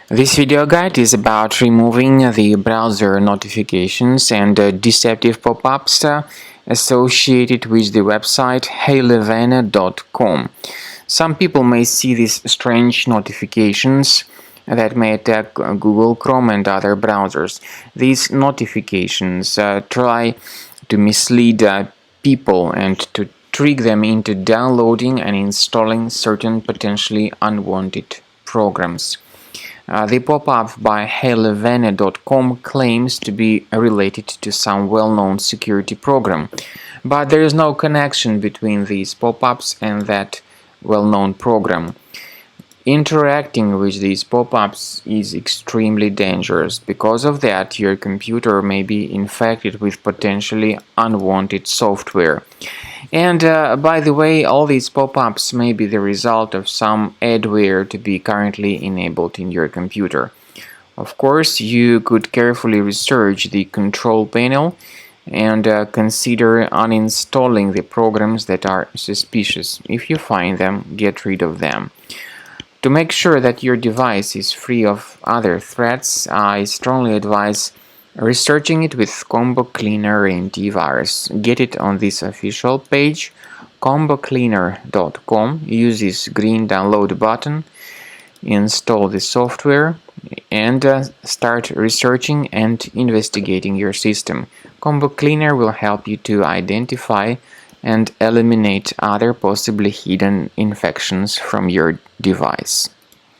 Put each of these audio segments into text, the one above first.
This video guide is about removing the browser notifications and deceptive pop-ups associated with the website heylevene.com. Some people may see these strange notifications that may attack Google Chrome and other browsers. These notifications try to mislead people and to trick them into downloading and installing certain potentially unwanted programs. The pop-up by heylevene.com claims to be related to some well-known security program, but there is no connection between these pop-ups and that well-known program. Interacting with these pop-ups is extremely dangerous. Because of that, your computer may be infected with potentially unwanted software. And by the way, all these pop-ups may be the result of some adware to be currently enabled in your computer. Of course, you could carefully research the control panel and consider uninstalling the programs that are suspicious. If you find them, get rid of them. To make sure that your device is free of other threats, I strongly advise researching it with Combo Cleaner Antivirus. Get it on this official page, combocleaner.com. Use this green download button, install the software, and start researching and investigating your system. Combo Cleaner will help you to identify and eliminate other possibly hidden infections from your device.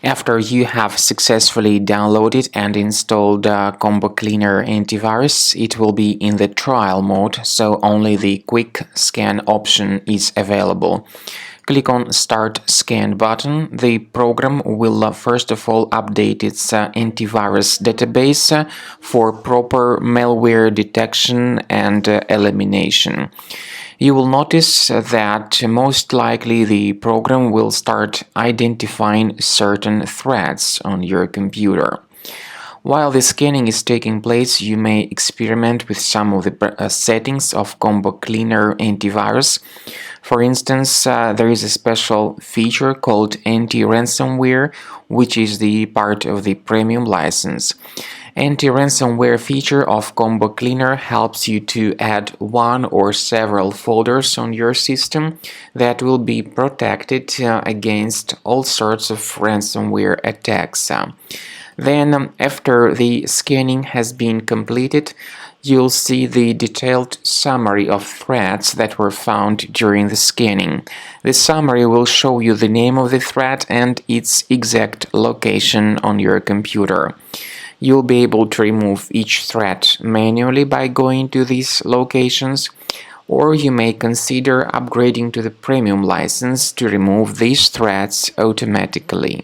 After you have successfully downloaded and installed Combo Cleaner Antivirus, it will be in the trial mode, so only the quick scan option is available. Click on Start Scan button. The program will first of all update its antivirus database for proper malware detection and elimination. You will notice that most likely the program will start identifying certain threats on your computer. While the scanning is taking place, you may experiment with some of the settings of Combo Cleaner Antivirus. For instance, there is a special feature called Anti-Ransomware, which is the part of the premium license. Anti-ransomware feature of Combo Cleaner helps you to add one or several folders on your system that will be protected against all sorts of ransomware attacks. Then, after the scanning has been completed, you'll see the detailed summary of threats that were found during the scanning. The summary will show you the name of the threat and its exact location on your computer. You'll be able to remove each threat manually by going to these locations, or you may consider upgrading to the premium license to remove these threats automatically.